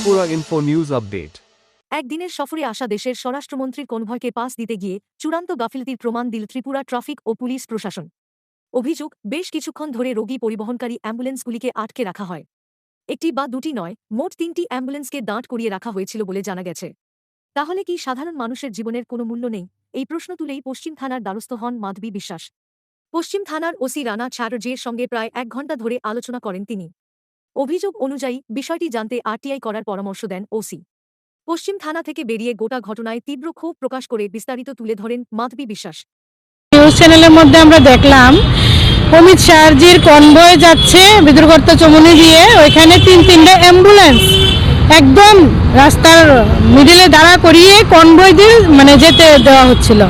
Tripura info news update. একদিনের সফরে আসা দেশের স্বরাষ্ট্রমন্ত্রীর কনভয়কে পাস দিতে গিয়ে চূড়ান্ত গাফিলতির প্রমাণ দিল ত্রিপুরা ট্রাফিক ও পুলিশ প্রশাসন। অভিযোগ, বেশ কিছুক্ষণ ধরে রোগী পরিবহনকারী অ্যাম্বুলেন্সগুলিকে আটকে রাখা হয়। একটি বা দুটি নয়, মোট ৩টি অ্যাম্বুলেন্সকে দাঁড় করিয়ে রাখা হয়েছিল বলে জানা গেছে। তাহলে কি সাধারণ মানুষের জীবনের কোনো মূল্য নেই? এই প্রশ্ন তুলেই পশ্চিম থানার দ্বারস্থ হন মাধবী বিশ্বাস। পশ্চিম থানার ওসি রানা চ্যাটার্জির সঙ্গে প্রায় ১ ঘণ্টা ধরে আলোচনা করেন তিনি। অভিযোগ অনুযায়ী বিষয়টি জানতে আরটিআই করার পরামর্শ দেন ওসি। পশ্চিম থানা থেকে বেরিয়ে গোটা ঘটনায় তীব্র ক্ষোভ প্রকাশ করে বিস্তারিত তুলে ধরেন মাধবী বিশ্বাস। নিউজ চ্যানেলের মধ্যে আমরা দেখলাম অমিত শাহজির কনভয় যাচ্ছে বিদুরগর্ত চমুনি দিয়ে, ওইখানে তিনটে অ্যাম্বুলেন্স একদম রাস্তার মিডিলে দাঁড়া করিয়ে কনভয় দিয়ে যেতে দেওয়া হচ্ছিল।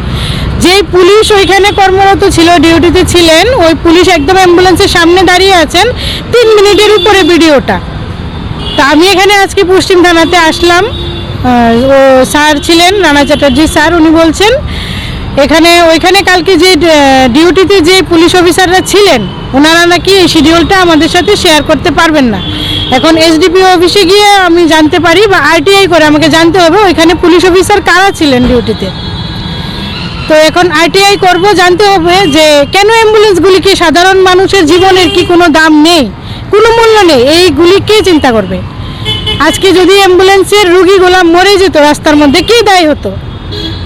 যে পুলিশ ওইখানে কর্মরত ছিল, ডিউটিতে ছিলেন, ওই পুলিশ একদম অ্যাম্বুলেন্সের সামনে দাঁড়িয়ে আছেন। 3 মিনিটের উপরে ভিডিওটা। তা আমি এখানে আজকে পশ্চিম থানাতে আসলাম, ও স্যার ছিলেন রানা চ্যাটার্জি স্যার, উনি বলছেন ওইখানে কালকে যে ডিউটিতে যে পুলিশ অফিসাররা ছিলেন ওনারা নাকি এই শিডিউলটা আমাদের সাথে শেয়ার করতে পারবেন না। এখন এসডিপিও অফিসে গিয়ে আমি জানতে পারি বা আরটিআই করে আমাকে জানতে হবে ওইখানে পুলিশ অফিসার কারা ছিলেন ডিউটিতে। তো এখন আরটিআই করব, জানতে হবে যে কেন অ্যাম্বুলেন্সগুলিকে, সাধারণ মানুষের জীবনের কি কোনো দাম নেই, কোনো মূল্য নেই, এইগুলি কে চিন্তা করবে? আজকে যদি অ্যাম্বুলেন্সের রুগীগুলা মরে যেত রাস্তার মধ্যে, কে দায়ী হতো?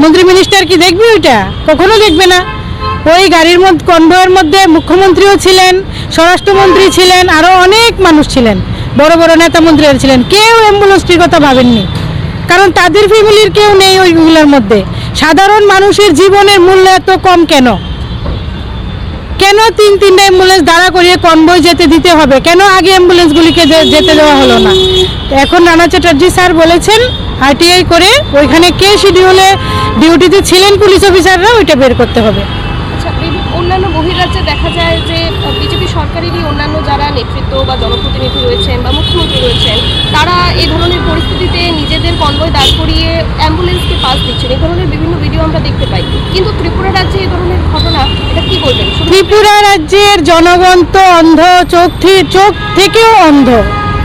মন্ত্রী মিনিস্টার কি দেখবে? ওইটা কখনো দেখবে না। ওই গাড়ির মধ্যে কনভয়ের মধ্যে মুখ্যমন্ত্রীও ছিলেন, স্বরাষ্ট্রমন্ত্রী ছিলেন, আরও অনেক মানুষ ছিলেন, বড় বড় নেতা মন্ত্রীরা ছিলেন। কেউ অ্যাম্বুলেন্সটির কথা ভাবেননি, কারণ তাদের ফ্যামিলির কেউ নেই ওইগুলোর মধ্যে। সাধারণ মানুষের জীবনের মূল্য এত কম কেন? কেন 3-3টা অ্যাম্বুলেন্স দাঁড়া করিয়ে কনভয় যেতে দিতে হবে? কেন আগে অ্যাম্বুলেন্সগুলিকে যেতে দেওয়া হলো না? এখন রানা চ্যাটার্জি স্যার বলেছেন আরটিআই করে ওইখানে কে শিডিউলে ডিউটিতে ছিলেন পুলিশ অফিসাররা, ওইটা বের করতে হবে। আচ্ছা, অন্যান্য বহিরাজ্যে দেখা যায় যে বিজেপি সরকারেরই অন্যান্য যারা নেতৃত্ব বা জনপ্রতিনিধি রয়েছেন বা মুখ্যমন্ত্রী রয়েছেন, তারা এই ধরনের পরিস্থিতিতে নিজেদের কনভয় দাঁড় করিয়ে অ্যাম্বুলেন্সকে পাস দিচ্ছেন। এই ধরনের বিভিন্ন ভিডিও আমরা দেখতে পাই, কিন্তু ত্রিপুরা রাজ্যে এই ধরনের ঘটনা, এটা কি বলবেন? ত্রিপুরা রাজ্যের জনগণ তো অন্ধ, চোখ থেকেও অন্ধ,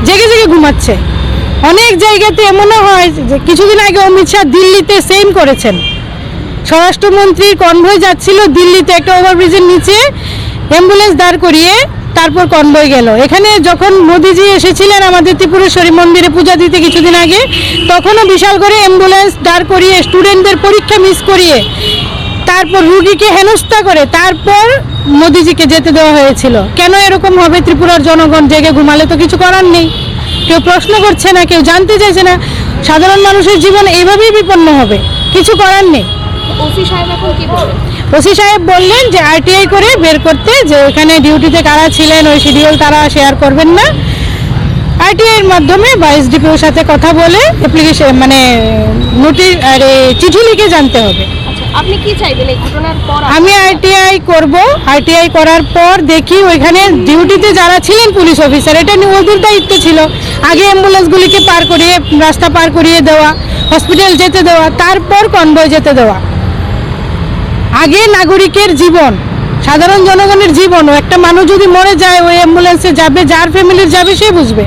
জেগে জেগে ঘুমাচ্ছে। অনেক জায়গাতে এমনও হয় যে কিছুদিন আগে অমিত শাহ দিল্লিতে সেম করেছেন। স্বরাষ্ট্রমন্ত্রীর কনভয় যাচ্ছিল দিল্লিতে, একটা ওভারব্রিজের নিচে অ্যাম্বুলেন্স দাঁড় করিয়ে তারপর কনভয় গেল। এখানে যখন মোদিজি এসেছিলেন আমাদের ত্রিপুরেশ্বরী মন্দিরে পূজা দিতে কিছুদিন আগে, তখনও বিশাল করে অ্যাম্বুলেন্স দাঁড় করিয়ে স্টুডেন্টদের পরীক্ষা মিস করিয়ে তারপর রুগীকে হেনস্থা করে তারপর মোদিজিকে যেতে দেওয়া হয়েছিল। কেন এরকম হবে? ত্রিপুরার জনগণ জেগে ঘুমালে তো কিছু করার নেই। কেউ প্রশ্ন করছে না, কেউ জানতে চাইছে না। সাধারণ মানুষের জীবন এইভাবেই বিপন্ন হবে, কিছু করার নেই। ওসি সাহেব এখন কি বলবেন? ওসি সাহেব বললেন যে আরটিআই করে বের করতে, যে ওখানে ডিউটিতে কারা ছিলেন ওই শিডিউল তারা শেয়ার করবেন না। আরটিআইয়ের মাধ্যমে বা এসডিপিওর সাথে কথা বলে অ্যাপ্লিকেশন নোটিশ চিঠি লিখে জানতে হবে। আপনি কি চাইবেন এই ঘটনার পর? আমি আরটিআই করব। আরটিআই করার পর দেখি ওইখানে ডিউটিতে যারা ছিলেন পুলিশ অফিসার, এটা ওদের দায়িত্ব ছিল আগে অ্যাম্বুলেন্সগুলিকে পার করিয়ে, রাস্তা পার করিয়ে দেওয়া, হসপিটাল যেতে দেওয়া, তারপর কনভয় যেতে দেওয়া। আগে নাগরিকের জীবন, সাধারণ জনগণের জীবন। একটা মানুষ যদি মরে যায়, ওই অ্যাম্বুলেন্সে যাবে, যার ফ্যামিলির যাবে সে বুঝবে।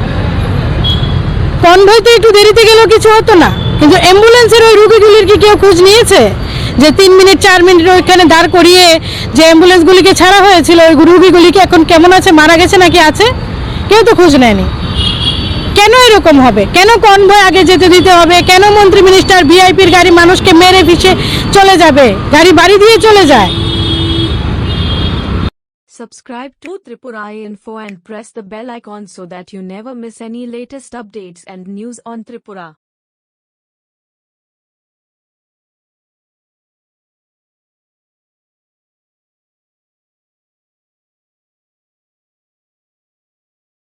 কনভয় তো একটু দেরিতে গেলেও কিছু হতো না, কিন্তু অ্যাম্বুলেন্সের ওই রুগীগুলির কি কেউ খোঁজ নিয়েছে? যে 3 মিনিট 4 মিনিট ওইখানে দাঁড় করিয়ে যে অ্যাম্বুলেন্সগুলিকে ছাড়া হয়েছিল, ওই রুগীগুলিকে এখন কেমন আছে, মারা গেছে নাকি আছে, কেউ তো খোঁজ নেয়নি। কেন এরকম হবে? কেন কনভয় আগে যেতে দিতে হবে? কেন মন্ত্রী মিনিস্টার ভিআইপির গাড়ি মানুষকে মেরে পিষে চলে যাবে, গাড়ি বাড়ি দিয়ে চলে যায়? Subscribe to Tripura Info and press the bell icon so that you never miss any latest updates and news on Tripura.